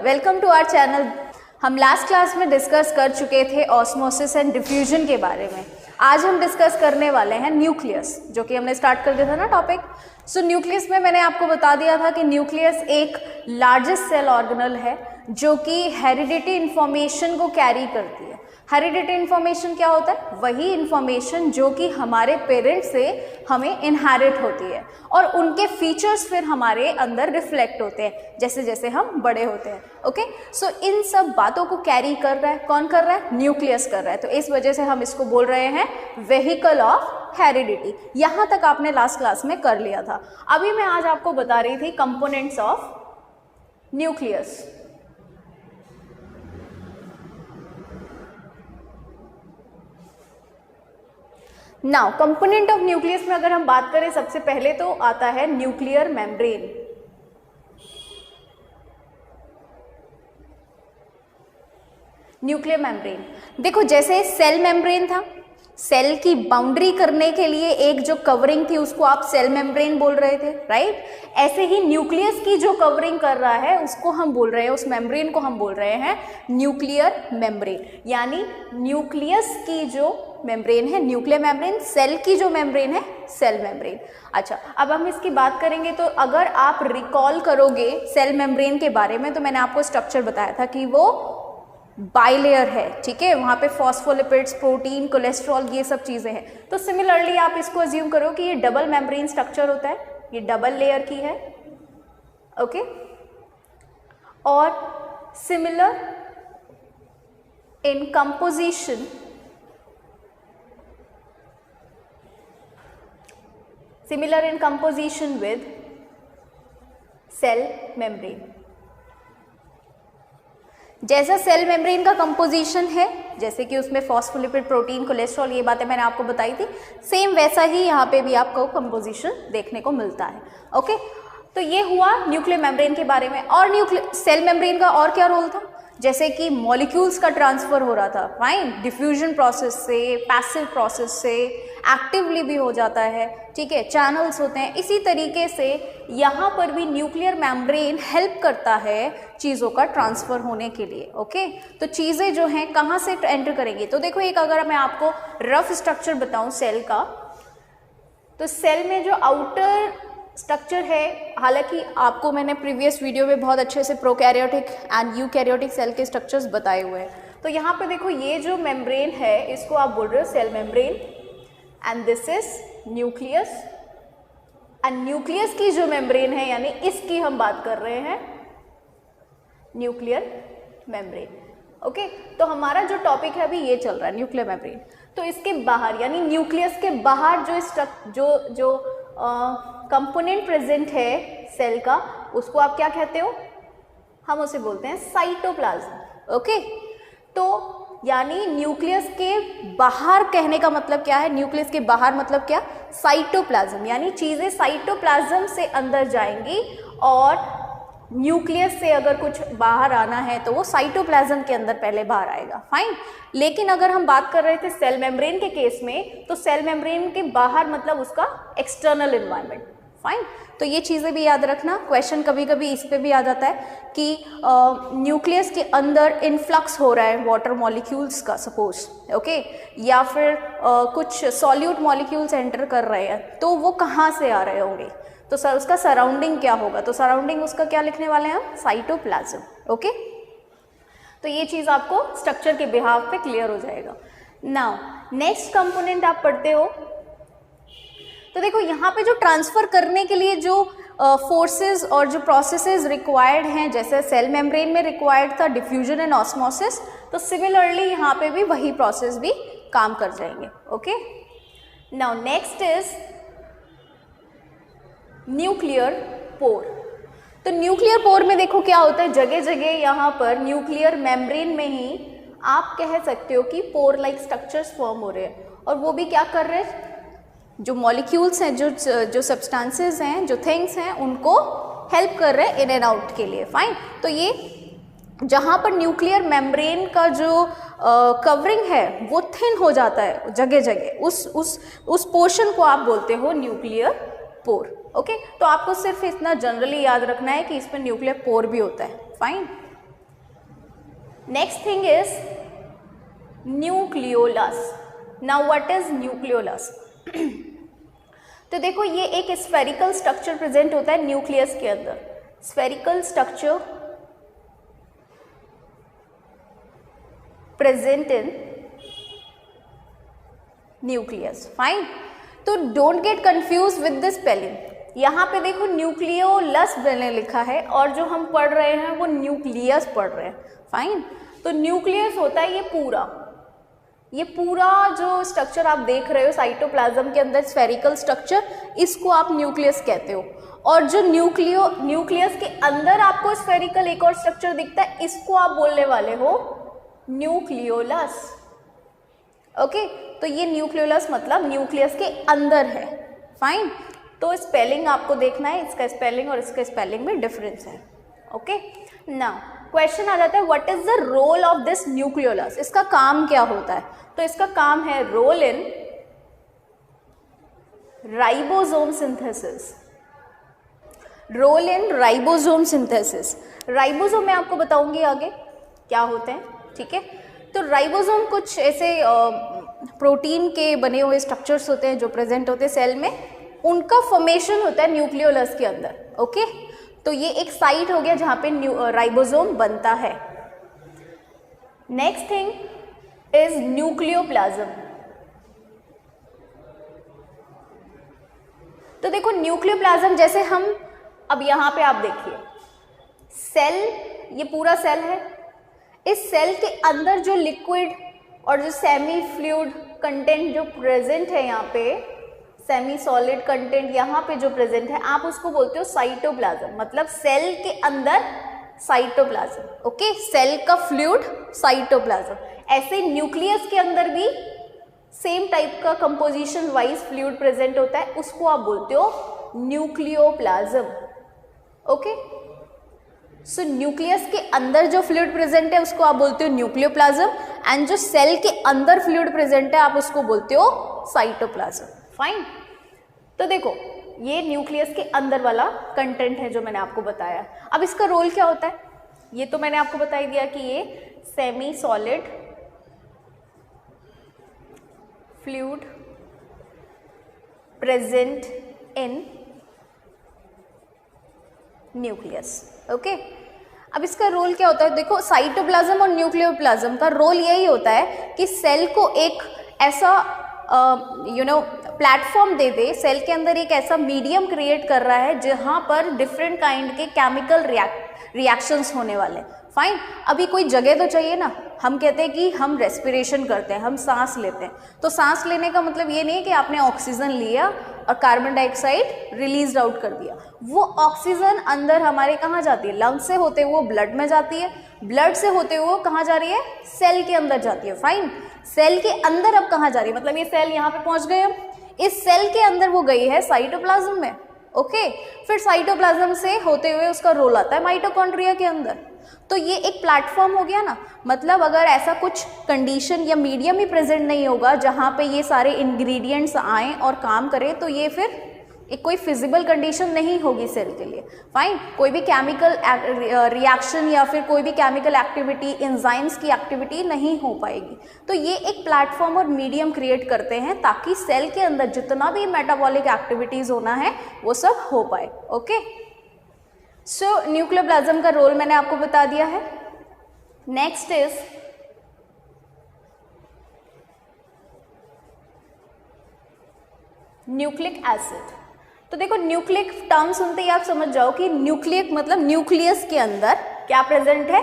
Welcome to our channel. हम last class में discuss कर चुके थे ऑस्मोसिस एंड डिफ्यूजन के बारे में। आज हम डिस्कस करने वाले हैं न्यूक्लियस, जो कि हमने स्टार्ट कर दिया था ना टॉपिक। सो न्यूक्लियस में मैंने आपको बता दिया था कि न्यूक्लियस एक लार्जेस्ट सेल ऑर्गेनल है जो कि हेरिडिटी इंफॉर्मेशन को कैरी करती है। हेरिडिटी इंफॉर्मेशन क्या होता है? वही इंफॉर्मेशन जो कि हमारे पेरेंट्स से हमें इनहेरिट होती है और उनके फीचर्स फिर हमारे अंदर रिफ्लेक्ट होते हैं जैसे जैसे हम बड़े होते हैं। ओके, सो इन सब बातों को कैरी कर रहा है कौन? कर रहा है न्यूक्लियस कर रहा है। तो इस वजह से हम इसको बोल रहे हैं वेहिकल ऑफ हेरिडिटी। यहाँ तक आपने लास्ट क्लास में कर लिया था। अभी मैं आज आपको बता रही थी components of nucleus. Now component of nucleus में अगर हम बात करें, सबसे पहले तो आता है न्यूक्लियर मेम्ब्रेन। न्यूक्लियर मेम्ब्रेन देखो, जैसे सेल मेम्ब्रेन था, सेल की बाउंड्री करने के लिए एक जो कवरिंग थी उसको आप सेल मेम्ब्रेन बोल रहे थे, राइट? ऐसे ही न्यूक्लियस की जो कवरिंग कर रहा है उसको हम बोल रहे हैं, उस मेम्ब्रेन को हम बोल रहे हैं न्यूक्लियर मेम्ब्रेन। यानी न्यूक्लियस की जो मेम्ब्रेन है न्यूक्लियर मेम्ब्रेन, सेल की जो मेम्ब्रेन है सेल मेम्ब्रेन। अच्छा, अब हम इसकी बात करेंगे तो अगर आप रिकॉल करोगे सेल मेम्ब्रेन के बारे में, तो मैंने आपको स्ट्रक्चर बताया था कि वो बाइलेयर है, ठीक है? वहाँ पे फॉस्फोलिपिड्स, प्रोटीन, कोलेस्ट्रॉल, ये सब चीज़ें हैं। तो सिमिलरली आप इसको अज्यूम करो कि ये डबल मेम्ब्रेन स्ट्रक्चर होता है, ये डबल लेयर की है। ओके, और similar in composition with cell membrane. जैसा सेल मेम्ब्रेन का कंपोजिशन है, जैसे कि उसमें फॉस्फोलिपिड, प्रोटीन, कोलेस्ट्रॉल, ये बातें मैंने आपको बताई थी, सेम वैसा ही यहाँ पे भी आपको कंपोजिशन देखने को मिलता है। ओके, तो ये हुआ न्यूक्लियर मेम्ब्रेन के बारे में। और सेल मेम्ब्रेन का और क्या रोल था? जैसे कि मॉलिक्यूल्स का ट्रांसफर हो रहा था, फाइन, डिफ्यूजन प्रोसेस से, पैसिव प्रोसेस से, एक्टिवली भी हो जाता है, ठीक है, चैनल्स होते हैं। इसी तरीके से यहाँ पर भी न्यूक्लियर मेम्ब्रेन हेल्प करता है चीज़ों का ट्रांसफ़र होने के लिए। ओके, तो चीज़ें जो हैं कहाँ से एंटर करेंगी? तो देखो, एक अगर मैं आपको रफ स्ट्रक्चर बताऊँ सेल का, तो सेल में जो आउटर स्ट्रक्चर है, हालांकि आपको मैंने प्रीवियस वीडियो में बहुत अच्छे से प्रोकैरियोटिक एंड यूकैरियोटिक सेल के स्ट्रक्चर्स बताए हुए हैं। तो यहाँ पे देखो, ये जो मेम्ब्रेन है इसको आप बोल रहे हो cell membrane, and this is nucleus. And nucleus की जो मेम्ब्रेन है, यानी इसकी हम बात कर रहे हैं न्यूक्लियर मेम्ब्रेन। ओके, तो हमारा जो टॉपिक है अभी ये चल रहा है न्यूक्लियर मेम्ब्रेन। तो इसके बाहर, यानी न्यूक्लियस के बाहर जो कंपोनेंट प्रेजेंट है सेल का, उसको आप क्या कहते हो? हम उसे बोलते हैं साइटोप्लाज्म। ओके, तो यानी न्यूक्लियस के बाहर कहने का मतलब क्या है? न्यूक्लियस के बाहर मतलब क्या? साइटोप्लाज्म, यानी चीज़ें साइटोप्लाज्म से अंदर जाएंगी और न्यूक्लियस से अगर कुछ बाहर आना है तो वो साइटोप्लाज्म के अंदर पहले बाहर आएगा, फाइन। लेकिन अगर हम बात कर रहे थे सेल मेम्ब्रेन के केस में, तो सेल मेम्ब्रेन के बाहर मतलब उसका एक्सटर्नल एनवायरनमेंट, फाइन। तो ये चीज़ें भी याद रखना, क्वेश्चन कभी कभी इस पे भी आ जाता है कि न्यूक्लियस के अंदर इनफ्लक्स हो रहा है वाटर मॉलिक्यूल्स का, सपोज, ओके, या फिर कुछ सॉल्यूट मॉलिक्यूल्स एंटर कर रहे हैं, तो वो कहाँ से आ रहे होंगे? तो सर उसका सराउंडिंग क्या होगा? तो सराउंडिंग उसका क्या लिखने वाले हैं हम? साइटोप्लाज्म। ओके, तो ये चीज़ आपको स्ट्रक्चर के बिहाव पे क्लियर हो जाएगा। नाउ नेक्स्ट कंपोनेंट आप पढ़ते हो, तो देखो यहाँ पे जो ट्रांसफर करने के लिए जो फोर्सेस और जो प्रोसेसेस रिक्वायर्ड हैं, जैसे सेल मेम्ब्रेन में रिक्वायर्ड था डिफ्यूजन एंड ऑस्मोसिस, तो सिमिलरली यहाँ पे भी वही प्रोसेस भी काम कर जाएंगे। Okay, now next is nuclear pore. तो न्यूक्लियर पोर में देखो क्या होता है, जगह जगह यहाँ पर न्यूक्लियर मेम्ब्रेन में ही आप कह सकते हो कि पोर लाइक स्ट्रक्चर्स फॉर्म हो रहे हैं, और वो भी क्या कर रहे हैं? जो मॉलिक्यूल्स हैं, जो सब्सटेंसेस हैं, जो थिंग्स हैं, उनको हेल्प कर रहे हैं इन एंड आउट के लिए, फाइन। तो ये जहाँ पर न्यूक्लियर मेम्ब्रेन का जो कवरिंग है वो थिन हो जाता है जगह जगह, उस पोर्शन को आप बोलते हो न्यूक्लियर पोर। ओके, तो आपको सिर्फ इतना जनरली याद रखना है कि इसमें न्यूक्लियर पोर भी होता है, fine. Next thing is nucleolus. Now what is nucleolus? तो देखो ये एक स्फेरिकल स्ट्रक्चर प्रेजेंट होता है न्यूक्लियस के अंदर. Spherical structure present in nucleus. Fine. तो don't get confuse with the spelling. यहाँ पे देखो न्यूक्लियोलस मैंने लिखा है और जो हम पढ़ रहे हैं वो न्यूक्लियस पढ़ रहे हैं. फाइन. तो न्यूक्लियस होता है ये पूरा जो स्ट्रक्चर आप देख रहे हो साइटोप्लाज्म के अंदर स्फेरिकल स्ट्रक्चर, इसको आप न्यूक्लियस कहते हो. और जो न्यूक्लियस के अंदर आपको स्फेरिकल एक और स्ट्रक्चर दिखता है, इसको आप बोलने वाले हो न्यूक्लियोलस. ओके. तो ये न्यूक्लियोलस मतलब न्यूक्लियस के अंदर है. फाइन. तो स्पेलिंग आपको देखना है, इसका स्पेलिंग और इसका स्पेलिंग में डिफरेंस है. ओके. नाउ क्वेश्चन आ जाता है what is the role of this nucleolus. इसका काम क्या होता है? तो इसका काम है role in ribosome synthesis. Role in ribosome synthesis. Ribosome मैं आपको बताऊंगी आगे क्या होते हैं. ठीक है. तो राइबोसोम कुछ ऐसे प्रोटीन के बने हुए स्ट्रक्चर्स होते हैं जो प्रेजेंट होते हैं सेल में, उनका फॉर्मेशन होता है न्यूक्लियोलस के अंदर. ओके. तो ये एक साइट हो गया जहां पे राइबोसोम बनता है. Next thing is nucleoplasm. तो देखो न्यूक्लियोप्लाज्म जैसे हम अब यहां पे आप देखिए सेल, ये पूरा सेल है. इस सेल के अंदर जो लिक्विड और जो सेमी फ्लूइड कंटेंट जो प्रेजेंट है, यहाँ पे सेमी सॉलिड कंटेंट यहाँ पे जो प्रेजेंट है, आप उसको बोलते हो साइटोप्लाज्म. मतलब सेल के अंदर साइटोप्लाज्म. ओके. सेल का फ्लूइड साइटोप्लाज्म. ऐसे न्यूक्लियस के अंदर भी सेम टाइप का कंपोजिशन वाइज फ्लूइड प्रेजेंट होता है, उसको आप बोलते हो न्यूक्लियोप्लाज्म. ओके. सो न्यूक्लियस के अंदर जो फ्लूइड प्रेजेंट है उसको आप बोलते हो न्यूक्लियोप्लाज्म, एंड जो सेल के अंदर फ्लूइड प्रेजेंट है आप उसको बोलते हो साइटोप्लाज्म. फाइन. तो देखो ये न्यूक्लियस के अंदर वाला कंटेंट है जो मैंने आपको बताया. अब इसका रोल क्या होता है? ये तो मैंने आपको बता ही दिया कि ये semi solid fluid present in nucleus. Okay. अब इसका रोल क्या होता है? देखो साइटोप्लाज्म और न्यूक्लियोप्लाज्म का रोल यही होता है कि सेल को एक ऐसा प्लेटफॉर्म दे दे. सेल के अंदर एक ऐसा मीडियम क्रिएट कर रहा है जहां पर डिफरेंट काइंड के केमिकल रिएक्शंस होने वाले. फाइन. अभी कोई जगह तो चाहिए ना. हम कहते हैं कि हम रेस्पिरेशन करते हैं, हम सांस लेते हैं. तो सांस लेने का मतलब ये नहीं कि आपने ऑक्सीजन लिया और कार्बन डाइऑक्साइड रिलीज आउट कर दिया. वो ऑक्सीजन अंदर हमारे कहाँ जाती है? लंग्स से होते हुए ब्लड में जाती है. ब्लड से होते हुए कहाँ जा रही है? सेल के अंदर जाती है. फाइन. सेल के अंदर अब कहाँ जा रही है? मतलब ये सेल यहाँ पे पहुंच गए. हम इस सेल के अंदर वो गई है साइटोप्लाज्म में. ओके. फिर साइटोप्लाज्म से होते हुए उसका रोल आता है माइटोकॉन्ड्रिया के अंदर. तो ये एक प्लेटफॉर्म हो गया ना. मतलब अगर ऐसा कुछ कंडीशन या मीडियम ही प्रेजेंट नहीं होगा जहाँ पे ये सारे इंग्रेडिएंट्स आएँ और काम करें, तो ये फिर एक कोई फिजिबल कंडीशन नहीं होगी सेल के लिए. फाइन. कोई भी केमिकल रिएक्शन या फिर कोई भी केमिकल एक्टिविटी, एंजाइम्स की एक्टिविटी नहीं हो पाएगी. तो ये एक प्लेटफॉर्म और मीडियम क्रिएट करते हैं ताकि सेल के अंदर जितना भी मेटाबॉलिक एक्टिविटीज़ होना है वो सब हो पाए. ओके. सो न्यूक्लियोप्लाज्म का रोल मैंने आपको बता दिया है. Next is nucleic acid. तो देखो न्यूक्लिक टर्म सुनते ही आप समझ जाओ कि न्यूक्लिक मतलब न्यूक्लियस के अंदर क्या प्रेजेंट है?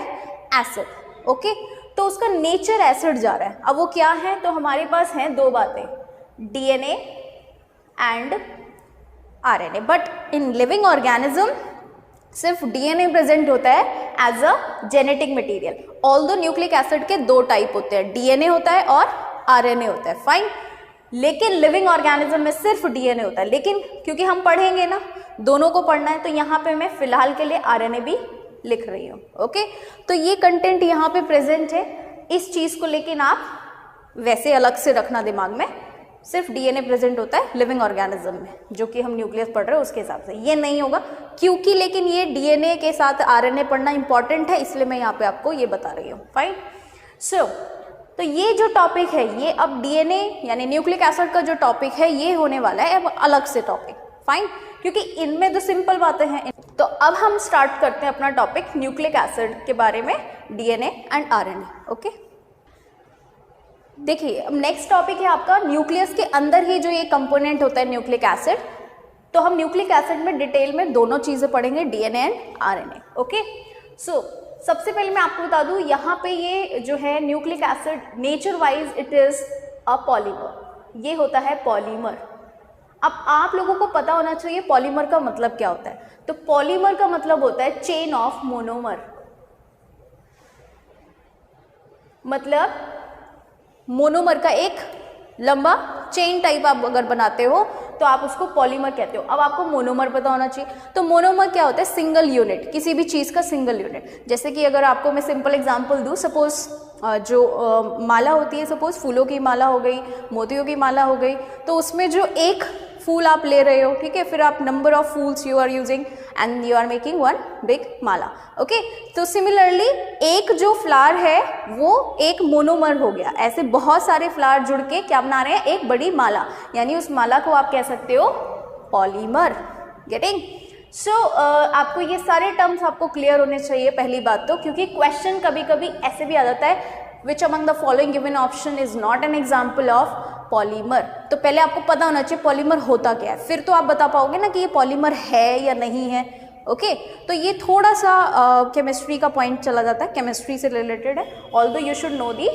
एसिड. ओके. तो उसका नेचर एसिड जा रहा है. अब वो क्या है? तो हमारे पास हैं दो बातें, DNA and RNA. But in living organism सिर्फ डीएनए प्रेजेंट होता है as a genetic material. Although nucleic acid के दो टाइप होते हैं, डीएनए होता है और आरएनए होता है. फाइन. लेकिन लिविंग ऑर्गेनिज्म में सिर्फ डीएनए होता है. लेकिन क्योंकि हम पढ़ेंगे ना, दोनों को पढ़ना है, तो यहाँ पे मैं फिलहाल के लिए आरएनए भी लिख रही हूँ. ओके. तो ये कंटेंट यहाँ पे प्रेजेंट है. इस चीज़ को लेकिन आप वैसे अलग से रखना दिमाग में, सिर्फ डीएनए प्रेजेंट होता है लिविंग ऑर्गेनिज्म में, जो कि हम न्यूक्लियस पढ़ रहे हैं उसके हिसाब से ये नहीं होगा, क्योंकि लेकिन ये डीएनए के साथ आरएनए पढ़ना इंपॉर्टेंट है, इसलिए मैं यहाँ पे आपको ये बता रही हूँ। फाइन। सो तो ये जो टॉपिक है ये अब डीएनए यानी न्यूक्लिक एसिड का जो टॉपिक है ये होने वाला है अब अलग से टॉपिक। फाइन, क्योंकि इनमें तो सिंपल बातें हैं। तो अब हम स्टार्ट करते हैं अपना टॉपिक न्यूक्लिक एसिड के बारे में, डीएनए एंड आरएनए। ओके, देखिए अब नेक्स्ट टॉपिक है आपका न्यूक्लियस के अंदर ही जो ये कंपोनेंट होता है न्यूक्लिक एसिड। तो हम न्यूक्लिक एसिड में डिटेल में दोनों चीजें पढ़ेंगे, डीएनए एंड आरएनए। ओके, सो सबसे पहले मैं आपको बता दूं यहाँ पे ये जो है nucleic acid nature wise it is a polymer, ये होता है पॉलीमर। अब आप लोगों को पता होना चाहिए पॉलीमर का मतलब क्या होता है। तो पॉलीमर का मतलब होता है चेन ऑफ मोनोमर, मतलब मोनोमर का एक लंबा चेन टाइप आप अगर बनाते हो तो आप उसको पॉलीमर कहते हो। अब आपको मोनोमर पता होना चाहिए। तो मोनोमर क्या होता है? सिंगल यूनिट, किसी भी चीज़ का सिंगल यूनिट। जैसे कि अगर आपको मैं सिंपल एग्जांपल दूं, सपोज जो माला होती है, सपोज फूलों की माला हो गई, मोतियों की माला हो गई, तो उसमें जो एक फूल आप ले रहे हो, ठीक है, फिर आप नंबर ऑफ फूल्स you are using and you are making one big माला। ओके, तो सिमिलरली एक जो फ्लावर है वो एक मोनोमर हो गया। ऐसे बहुत सारे फ्लावर जुड़ के क्या बना रहे हैं? एक बड़ी माला, यानी उस माला को आप कह सकते हो पॉलीमर। गेटिंग? सो आपको ये सारे टर्म्स आपको क्लियर होने चाहिए पहली बात तो, क्योंकि क्वेश्चन कभी कभी ऐसे भी आ जाता है which among the following given option is not an example of polymer. तो पहले आपको पता होना चाहिए पॉलीमर होता क्या है, फिर तो आप बता पाओगे ना कि ये पॉलीमर है या नहीं है। ओके, तो ये थोड़ा सा केमिस्ट्री का पॉइंट चला जाता है, केमिस्ट्री से रिलेटेड है, although you should know the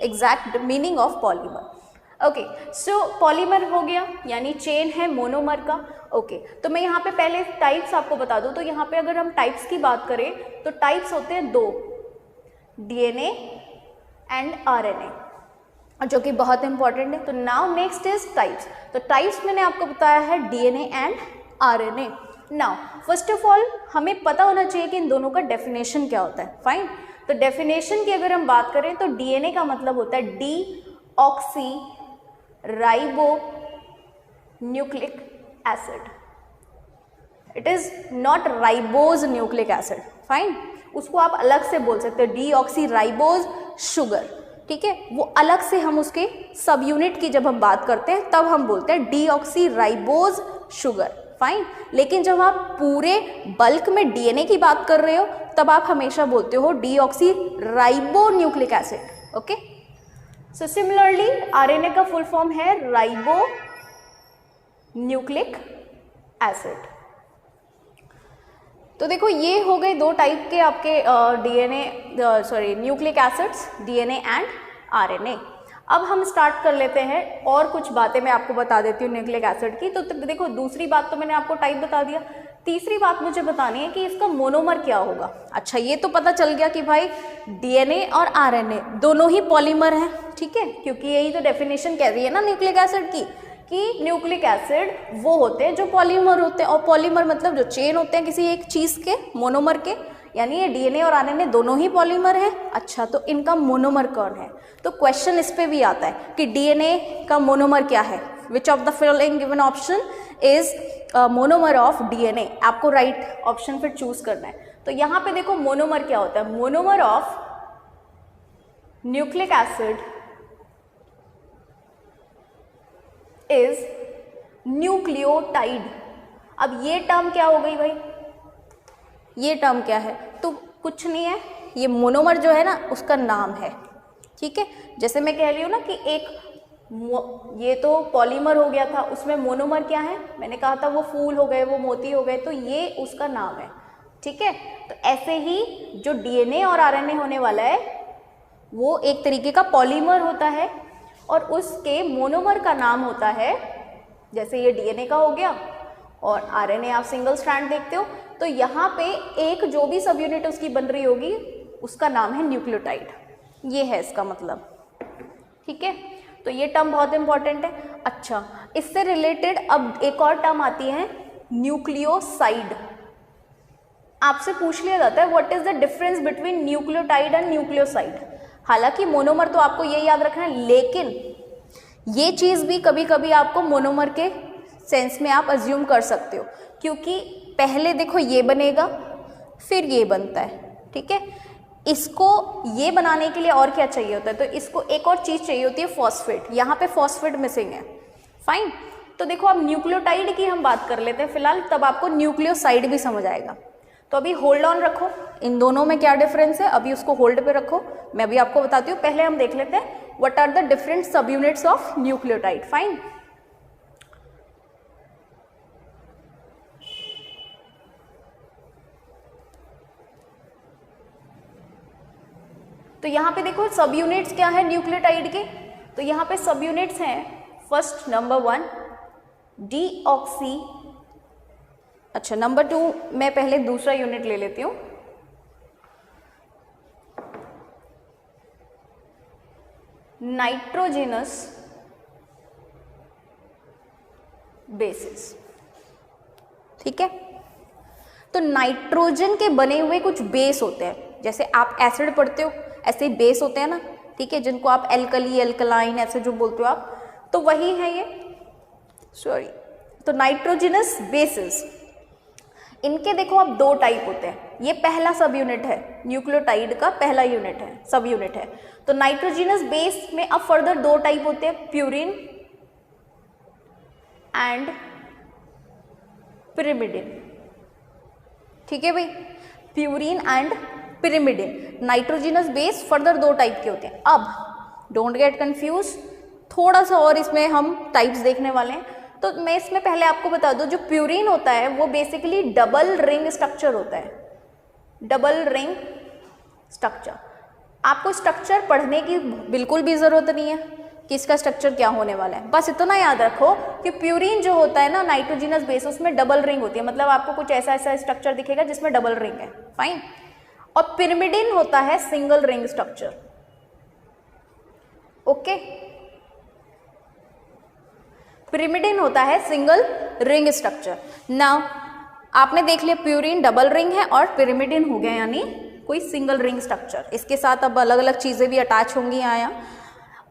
exact meaning of polymer. Okay, so polymer हो गया यानी चेन है मोनोमर का। ओके, तो मैं यहाँ पे पहले टाइप्स आपको बता दूँ। तो यहाँ पे अगर हम टाइप्स की बात करें तो टाइप्स होते हैं दो, डीएनए एंड आरएनए, जो कि बहुत इंपॉर्टेंट है। तो नाउ नेक्स्ट इज टाइप्स। तो टाइप्स मैंने आपको बताया है DNA and RNA. Now first of all हमें पता होना चाहिए कि इन दोनों का डेफिनेशन क्या होता है। फाइन, तो डेफिनेशन की अगर हम बात करें तो डीएनए का मतलब होता है D oxy ribo nucleic acid. It is not ribose nucleic acid. Fine, उसको आप अलग से बोल सकते हो डी ऑक्सी राइबोज शुगर, ठीक है, वो अलग से हम उसके सब यूनिट की जब हम बात करते हैं तब हम बोलते हैं D oxy ribose sugar. Fine, लेकिन जब आप पूरे बल्क में डीएनए की बात कर रहे हो तब आप हमेशा बोलते हो D oxy ribo nucleic acid. Okay, so similarly RNA का फुल फॉर्म है राइबो न्यूक्लिक एसिड। तो देखो ये हो गए दो टाइप के आपके nucleic acids, DNA and RNA. अब हम स्टार्ट कर लेते हैं और कुछ बातें मैं आपको बता देती हूँ न्यूक्लिक एसिड की। तो देखो दूसरी बात तो मैंने आपको टाइप बता दिया, तीसरी बात मुझे बतानी है कि इसका मोनोमर क्या होगा। अच्छा, ये तो पता चल गया कि भाई डीएनए और आरएनए दोनों ही पॉलीमर हैं, ठीक है, क्योंकि यही तो डेफिनेशन कह रही है ना न्यूक्लिक एसिड की, कि न्यूक्लिक एसिड वो होते हैं जो पॉलीमर होते हैं, और पॉलीमर मतलब जो चेन होते हैं किसी एक चीज़ के, मोनोमर के, यानी ये डीएनए और आरएनए दोनों ही पॉलीमर है। अच्छा, तो इनका मोनोमर कौन है? तो क्वेश्चन इस पे भी आता है कि डीएनए का मोनोमर क्या है, which of the following given option is monomer of DNA. आपको राइट ऑप्शन फिर चूज करना है। तो यहाँ पे देखो मोनोमर क्या होता है, monomer of nucleic acid is nucleotide. अब ये टर्म क्या हो गई भाई, ये टर्म क्या है? तो कुछ नहीं है, ये मोनोमर जो है ना उसका नाम है, ठीक है। जैसे मैं कह रही हूँ ना कि एक ये तो पॉलीमर हो गया था, उसमें मोनोमर क्या है? मैंने कहा था वो फूल हो गए, वो मोती हो गए, तो ये उसका नाम है, ठीक है। तो ऐसे ही जो डीएनए और आरएनए होने वाला है वो एक तरीके का पॉलीमर होता है और उसके मोनोमर का नाम होता है, जैसे ये डीएनए का हो गया और आरएनए आप सिंगल स्ट्रैंड देखते हो, तो यहाँ पे एक जो भी सब यूनिट उसकी बन रही होगी उसका नाम है न्यूक्लियोटाइड। ये है इसका मतलब, ठीक है। तो ये टर्म बहुत इंपॉर्टेंट है। अच्छा, इससे रिलेटेड अब एक और टर्म आती है न्यूक्लियोसाइड। आपसे पूछ लिया जाता है what is the difference between nucleotide and nucleoside. हालांकि मोनोमर तो आपको ये याद रखना है, लेकिन ये चीज़ भी कभी कभी आपको मोनोमर के सेंस में आप अज्यूम कर सकते हो, क्योंकि पहले देखो ये बनेगा फिर ये बनता है, ठीक है। इसको ये बनाने के लिए और क्या चाहिए होता है, तो इसको एक और चीज़ चाहिए होती है फॉस्फेट, यहाँ पे फॉस्फेट मिसिंग है। फाइन, तो देखो अब न्यूक्लियोटाइड की हम बात कर लेते हैं फिलहाल, तब आपको न्यूक्लियोसाइड भी समझ आएगा। तो अभी होल्ड ऑन रखो, इन दोनों में क्या डिफरेंस है, अभी उसको होल्ड पे रखो, मैं अभी आपको बताती हूँ। पहले हम देख लेते हैं व्हाट आर द डिफरेंट सब यूनिट्स ऑफ न्यूक्लियोटाइड। फाइन, तो यहाँ पे देखो सब यूनिट्स क्या है न्यूक्लियोटाइड के, तो यहाँ पे सब यूनिट्स हैं, फर्स्ट नंबर 1 डीऑक्सी, अच्छा नंबर 2 मैं पहले दूसरा यूनिट ले लेती हूँ, नाइट्रोजिनस बेसिस, ठीक है। तो नाइट्रोजन के बने हुए कुछ बेस होते हैं, जैसे आप एसिड पढ़ते हो ऐसे बेस होते हैं ना, ठीक है, जिनको आप एल्कली एल्कलाइन ऐसे जो बोलते हो आप, तो वही है ये, सॉरी। तो नाइट्रोजिनस बेसिस, इनके देखो अब 2 टाइप होते हैं, ये पहला सब यूनिट है, न्यूक्लियोटाइड का पहला यूनिट है, सब यूनिट है। तो नाइट्रोजिनस बेस में अब फर्दर 2 टाइप होते हैं, प्यूरिन एंड पिरिमिडिन, ठीक है भाई, purine and pyrimidine, nitrogenous base further 2 type के होते हैं। अब डोंट गेट कंफ्यूज, थोड़ा सा और इसमें हम टाइप्स देखने वाले हैं। तो मैं इसमें पहले आपको बता दूं, जो प्यूरिन होता है वो बेसिकली डबल रिंग स्ट्रक्चर होता है, डबल रिंग स्ट्रक्चर। आपको स्ट्रक्चर पढ़ने की बिल्कुल भी जरूरत नहीं है कि इसका स्ट्रक्चर क्या होने वाला है, बस इतना याद रखो कि प्यूरिन जो होता है ना नाइट्रोजिनस बेस, उसमें डबल रिंग होती है, मतलब आपको कुछ ऐसा ऐसा स्ट्रक्चर दिखेगा जिसमें डबल रिंग है। फाइन, और पिरिमिडिन होता है single ring structure, okay. Pyrimidine होता है सिंगल रिंग स्ट्रक्चर। नाउ आपने देख लिया प्यूरिन डबल रिंग है और पिरिमिडिन हो गया यानी कोई सिंगल रिंग स्ट्रक्चर, इसके साथ अब अलग अलग चीजें भी अटैच होंगी आया,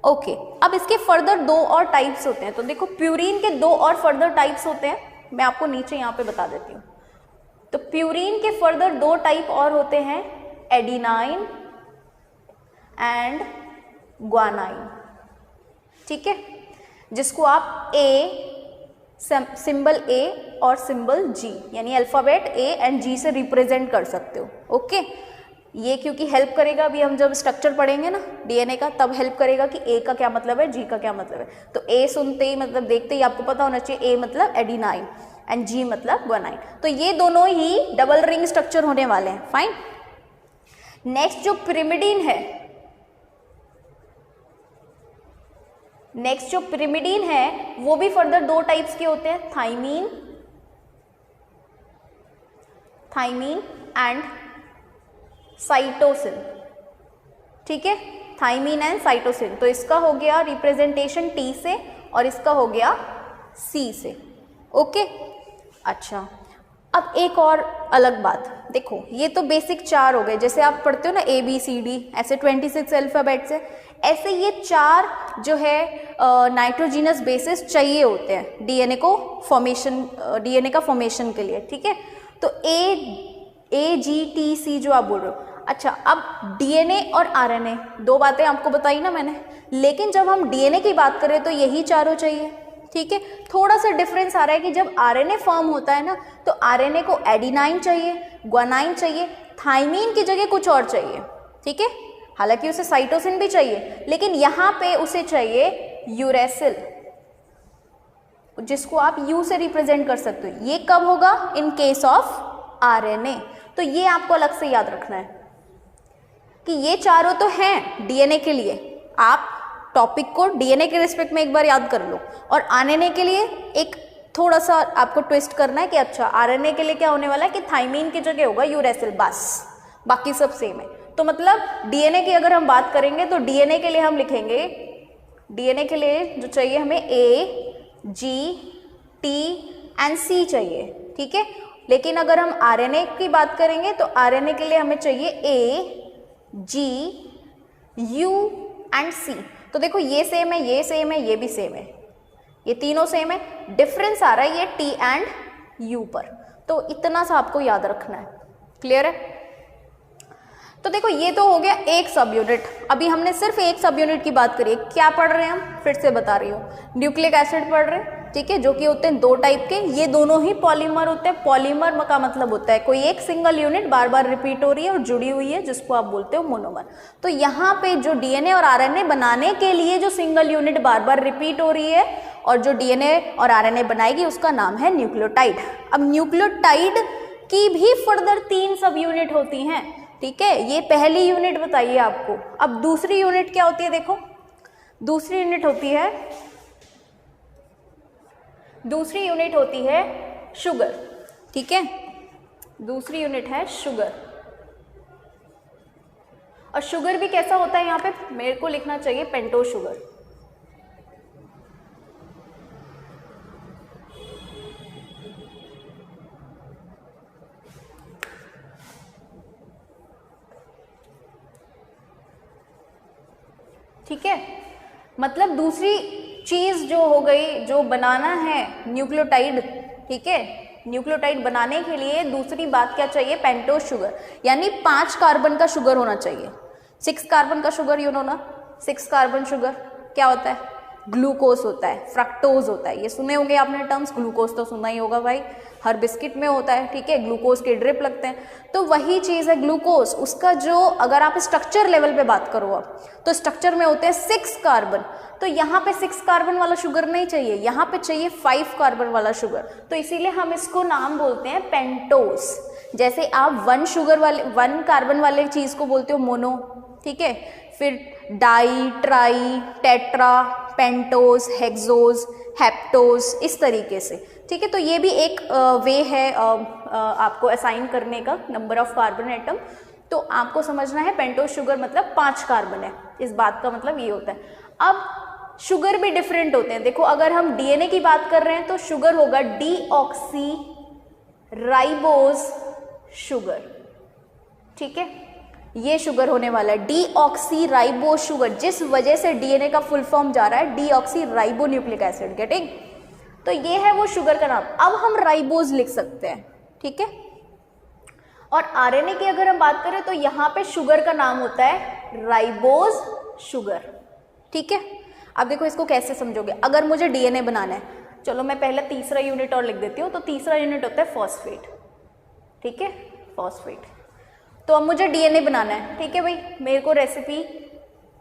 ओके। अब इसके फर्दर 2 और टाइप्स होते हैं, तो देखो प्यूरिन के 2 और फर्दर टाइप्स होते हैं, मैं आपको नीचे यहाँ पे बता देती हूँ। तो प्यूरिन के फर्दर 2 टाइप और होते हैं, एडिनाइन एंड ग्वानाइन, ठीक है, जिसको आप ए सिंबल ए और सिंबल जी यानी अल्फाबेट ए एंड जी से रिप्रेजेंट कर सकते हो, ओके। ये क्योंकि हेल्प करेगा, अभी हम जब स्ट्रक्चर पढ़ेंगे ना डीएनए का, तब हेल्प करेगा कि ए का क्या मतलब है, जी का क्या मतलब है। तो ए सुनते ही मतलब देखते ही आपको पता होना चाहिए ए मतलब एडिनाइन एंड जी मतलब ग्वानाइन, तो ये दोनों ही डबल रिंग स्ट्रक्चर होने वाले हैं। फाइन, नेक्स्ट जो पिरिमिडिन है, नेक्स्ट जो पिरिमिडिन है वो भी फर्दर 2 टाइप्स के होते हैं, थाइमीन, थाइमीन एंड साइटोसिन, ठीक है, थाइमीन एंड साइटोसिन। तो इसका हो गया रिप्रेजेंटेशन टी से और इसका हो गया सी से, ओके। अच्छा, अब एक और अलग बात देखो, ये तो बेसिक 4 हो गए, जैसे आप पढ़ते हो ना ABCD ऐसे 26 अल्फाबेट्स है, ऐसे ये 4 जो है नाइट्रोजिनस बेसिस चाहिए होते हैं डीएनए को फॉर्मेशन, डीएनए का फॉर्मेशन के लिए, ठीक है। तो AGTC जो आप बोल रहे हो, अच्छा अब डीएनए और आरएनए 2 बातें आपको बताई ना मैंने, लेकिन जब हम डीएनए की बात करें तो यही चारों चाहिए, ठीक है। थोड़ा सा डिफरेंस आ रहा है कि जब आरएनए फॉर्म होता है ना तो आरएनए को एडिनाइन चाहिए, ग्वानाइन चाहिए, थाइमीन की जगह कुछ और चाहिए, ठीक है। हालांकि उसे साइटोसिन भी चाहिए, लेकिन यहाँ पे उसे चाहिए यूरेसिल, जिसको आप यू से रिप्रेजेंट कर सकते हो। ये कब होगा, इन केस ऑफ आरएनए। तो ये आपको अलग से याद रखना है कि ये चारों तो हैं डीएनए के लिए, आप टॉपिक को डीएनए के रिस्पेक्ट में एक बार याद कर लो, और आरएनए के लिए एक थोड़ा सा आपको ट्विस्ट करना है कि अच्छा आरएनए के लिए क्या होने वाला है कि थाइमीन की जगह होगा यूरेसिल, बस बाकी सब सेम है। तो मतलब डीएनए की अगर हम बात करेंगे तो डीएनए के लिए हम लिखेंगे, डीएनए के लिए जो चाहिए हमें A, G, T and C चाहिए, ठीक है। लेकिन अगर हम आरएनए की बात करेंगे तो आरएनए के लिए हमें चाहिए A, G, U and C। तो देखो ये सेम है, ये सेम है, ये भी सेम है, ये तीनों सेम है, डिफरेंस आ रहा है ये T एंड U पर। तो इतना सा आपको याद रखना है। क्लियर है? तो देखो ये तो हो गया एक सब यूनिट। अभी हमने सिर्फ एक सब यूनिट की बात करी है। क्या पढ़ रहे हैं हम? फिर से बता रही हूँ, न्यूक्लिक एसिड पढ़ रहे हैं, ठीक है, जो कि होते हैं दो टाइप के। ये दोनों ही पॉलीमर होते हैं। पॉलीमर का मतलब होता है कोई एक सिंगल यूनिट बार बार रिपीट हो रही है और जुड़ी हुई है, जिसको आप बोलते हो मोनोमर। तो यहाँ पे जो डीएनए और आरएनए बनाने के लिए जो सिंगल यूनिट बार बार रिपीट हो रही है और जो डीएनए और आरएनए बनाएगी, उसका नाम है न्यूक्लियोटाइड। अब न्यूक्लियोटाइड की भी फर्दर 3 सब यूनिट होती हैं, ठीक है। ये पहली यूनिट बताइए आपको। अब दूसरी यूनिट क्या होती है? देखो दूसरी यूनिट होती है शुगर, ठीक है। दूसरी यूनिट है शुगर। और शुगर भी कैसा होता है? यहाँ पे मेरे को लिखना चाहिए पेंटोज शुगर। ठीक है, मतलब दूसरी चीज जो हो गई, जो बनाना है न्यूक्लियोटाइड, ठीक है, न्यूक्लियोटाइड बनाने के लिए दूसरी बात क्या चाहिए? पेंटोज शुगर, यानी 5 कार्बन का शुगर होना चाहिए। 6 कार्बन का शुगर, यू नो ना, 6 कार्बन शुगर क्या होता है? ग्लूकोज होता है, फ्रक्टोज होता है। ये सुने होंगे आपने टर्म्स, ग्लूकोज तो सुना ही होगा भाई, हर बिस्किट में होता है, ठीक है, ग्लूकोज के ड्रिप लगते हैं। तो वही चीज़ है ग्लूकोज। उसका जो, अगर आप स्ट्रक्चर लेवल पे बात करो आप, तो स्ट्रक्चर में होते हैं 6 कार्बन। तो यहाँ पे 6 कार्बन वाला शुगर नहीं चाहिए, यहाँ पे चाहिए 5 कार्बन वाला शुगर। तो इसीलिए हम इसको नाम बोलते हैं पेंटोज। जैसे आप 1 कार्बन वाले चीज़ को बोलते हो मोनो, ठीक है, फिर di, tri, tetra, pentose, hexose, heptose, इस तरीके से, ठीक है। तो ये भी एक वे है आपको असाइन करने का, नंबर ऑफ कार्बन एटम। तो आपको समझना है पेंटोज शुगर मतलब 5 कार्बन है, इस बात का मतलब ये होता है। अब शुगर भी डिफरेंट होते हैं। देखो अगर हम डीएनए की बात कर रहे हैं तो शुगर होगा डीऑक्सी राइबोज शुगर, ठीक है, ये शुगर होने वाला है डीऑक्सी राइबो शुगर, जिस वजह से डीएनए का फुल फॉर्म जा रहा है deoxy ribo nucleic acid, getting. तो ये है वो शुगर का नाम। अब हम राइबोज लिख सकते हैं, ठीक है। और आरएनए की अगर हम बात करें तो यहाँ पे शुगर का नाम होता है राइबोज शुगर, ठीक है। अब देखो इसको कैसे समझोगे। अगर मुझे डीएनए बनाना है, चलो मैं पहले तीसरा यूनिट और लिख देती हूँ। तो तीसरा यूनिट होता है फॉस्फेट, ठीक है, फॉस्फेट। तो अब मुझे डीएनए बनाना है, ठीक है भाई, मेरे को रेसिपी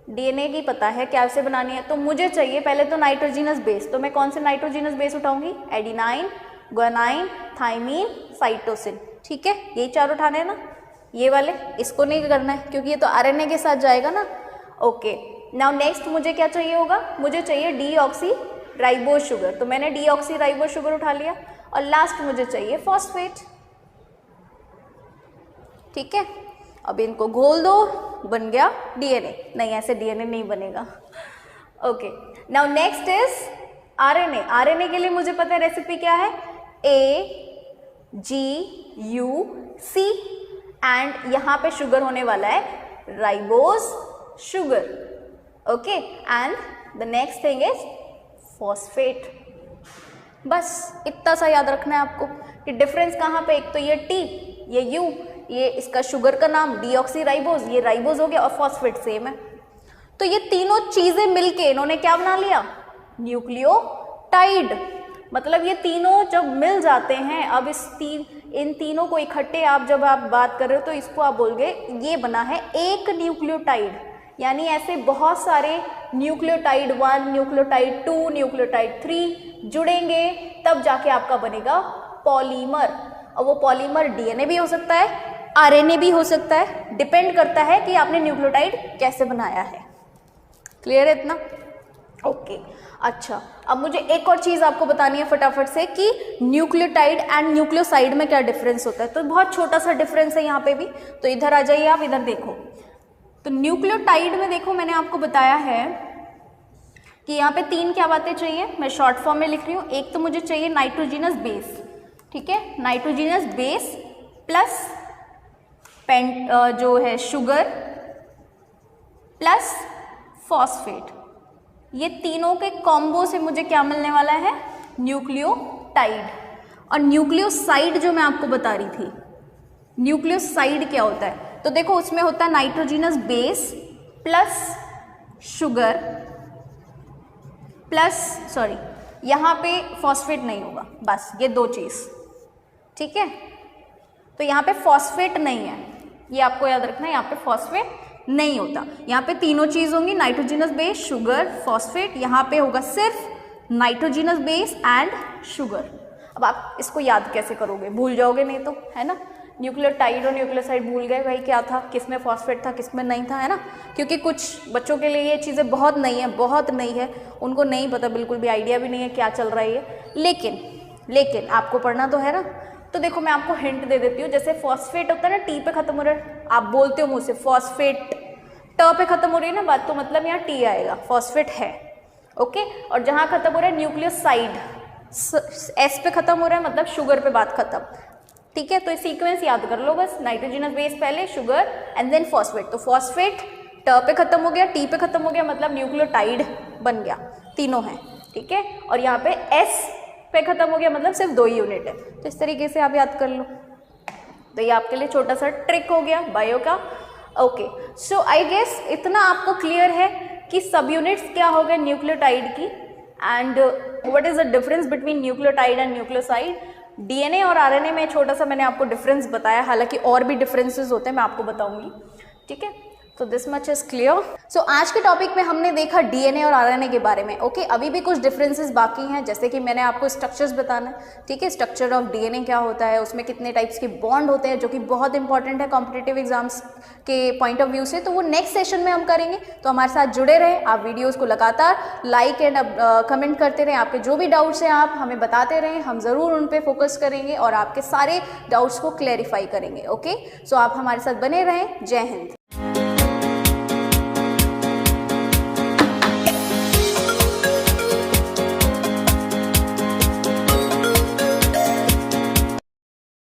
डीएनए की पता है कैसे बनानी है। तो मुझे चाहिए पहले तो नाइट्रोजिनस बेस। तो मैं कौन से नाइट्रोजिनस बेस उठाऊंगी? एडिनाइन, गुआनाइन, थाइमीन, साइटोसिन, ठीक है, यही 4 उठाने हैं ना, ये वाले। इसको नहीं करना है क्योंकि ये तो आरएनए के साथ जाएगा ना। ओके, नाउ नेक्स्ट मुझे क्या चाहिए होगा? मुझे चाहिए डीऑक्सी राइबोज शुगर। तो मैंने डीऑक्सी राइबोज शुगर उठा लिया। और लास्ट मुझे चाहिए फॉस्फेट, ठीक है। अब इनको घोल दो, बन गया डीएनए। नहीं, ऐसे डीएनए नहीं बनेगा। Okay, now next is RNA. RNA के लिए मुझे पता है रेसिपी क्या है, AGUC, एंड यहाँ पे शुगर होने वाला है ribose sugar, okay, and the next thing is phosphate. बस इतना सा याद रखना है आपको कि डिफरेंस कहाँ पे, एक तो ये T, ये U, ये इसका शुगर का नाम डीऑक्सी राइबोज, ये राइबोज हो गया, और फॉस्फेट सेम है। तो ये तीनों चीजें मिलके इन्होंने क्या बना लिया? न्यूक्लियोटाइड। मतलब ये तीनों जब मिल जाते हैं, अब इन तीनों को इकट्ठे आप जब आप बात कर रहे हो तो इसको आप बोलोगे ये बना है एक न्यूक्लियोटाइड। यानी ऐसे बहुत सारे न्यूक्लियोटाइड 1, न्यूक्लियोटाइड 2, न्यूक्लियोटाइड 3 जुड़ेंगे, तब जाके आपका बनेगा पॉलीमर। और वो पॉलीमर डीएनए भी हो सकता है, आरएनए भी हो सकता है, डिपेंड करता है कि आपने न्यूक्लियोटाइड कैसे बनाया है। क्लियर है इतना? ओके, अच्छा, अब मुझे एक और चीज़ आपको बतानी है फटाफट से कि न्यूक्लियोटाइड एंड न्यूक्लियोसाइड में क्या डिफरेंस होता है। तो बहुत छोटा सा डिफरेंस है यहाँ पे भी। तो इधर आ जाइए, आप इधर देखो। तो न्यूक्लियोटाइड में देखो मैंने आपको बताया है कि यहाँ पे 3 क्या बातें चाहिए, मैं शॉर्ट फॉर्म में लिख रही हूँ। एक तो मुझे चाहिए नाइट्रोजिनस बेस, ठीक है, नाइट्रोजिनस बेस प्लस जो है शुगर प्लस फॉस्फेट, ये तीनों के कॉम्बो से मुझे क्या मिलने वाला है, न्यूक्लियोटाइड। और न्यूक्लियोसाइड जो मैं आपको बता रही थी, न्यूक्लियोसाइड क्या होता है, तो देखो उसमें होता है nitrogenous base plus sugar plus, sorry यहाँ पे फॉस्फेट नहीं होगा, बस ये दो चीज़, ठीक है। तो यहाँ पे फॉस्फेट नहीं है, ये आपको याद रखना है, यहाँ पे फॉस्फेट नहीं होता। यहाँ पे तीनों चीज़ होंगी, नाइट्रोजिनस बेस, शुगर, फॉस्फेट। यहाँ पे होगा सिर्फ नाइट्रोजिनस बेस एंड शुगर। अब आप इसको याद कैसे करोगे, भूल जाओगे नहीं तो, है ना। न्यूक्लियोटाइड और न्यूक्लियोसाइड भूल गए भाई क्या था, किसमें फॉस्फेट था किसमें नहीं था, है ना। क्योंकि कुछ बच्चों के लिए ये चीज़ें बहुत नई है, बहुत नई है, उनको नहीं पता, बिल्कुल भी आइडिया भी नहीं है क्या चल रहा है ये। लेकिन आपको पढ़ना तो है ना। तो देखो मैं आपको हिंट दे देती हूँ, जैसे फॉस्फेट होता है ना, टी पे खत्म हो रहा है, आप बोलते हो मुझसे फॉस्फेट, ट पे खत्म हो रही है ना बात, तो मतलब यहाँ टी आएगा, फॉस्फेट है, ओके। और जहाँ खत्म हो रहा है न्यूक्लियोसाइड, एस पे खत्म हो रहा है, मतलब शुगर पे बात खत्म, ठीक है। तो सीक्वेंस याद कर लो बस, नाइट्रोजनस बेस पहले, शुगर एंड देन फॉस्फेट। तो फॉस्फेट ट पे खत्म हो गया, टी पे खत्म हो गया, मतलब न्यूक्लियोटाइड बन गया, तीनों हैं, ठीक है। और यहाँ पे एस पे खत्म हो गया, मतलब सिर्फ 2 ही यूनिट है। तो इस तरीके से आप याद कर लो। तो ये आपके लिए छोटा सा ट्रिक हो गया बायो का, ओके। सो आई गेस इतना आपको क्लियर है कि सब यूनिट्स क्या हो गए न्यूक्लियोटाइड की, and what is the difference between nucleotide and nucleoside. DNA और आरएनए में छोटा सा मैंने आपको डिफरेंस बताया, हालांकि और भी डिफरेंसेस होते हैं, मैं आपको बताऊंगी, ठीक है। तो दिस मच इज क्लियर। सो आज के टॉपिक में हमने देखा डीएनए और आरएनए के बारे में, ओके। अभी भी कुछ डिफरेंसेस बाकी हैं, जैसे कि मैंने आपको स्ट्रक्चर्स बताना है, ठीक है। स्ट्रक्चर ऑफ डीएनए क्या होता है, उसमें कितने टाइप्स के बॉन्ड होते हैं, जो कि बहुत इंपॉर्टेंट है कॉम्पिटिटिव एग्जाम्स के पॉइंट ऑफ व्यू से। तो वो नेक्स्ट सेशन में हम करेंगे, तो हमारे साथ जुड़े रहें। आप वीडियोज़ को लगातार लाइक एंड कमेंट करते रहें, आपके जो भी डाउट्स हैं आप हमें बताते रहें, हम ज़रूर उन पर फोकस करेंगे और आपके सारे डाउट्स को क्लैरिफाई करेंगे, ओके। सो आप हमारे साथ बने रहें। जय हिंद।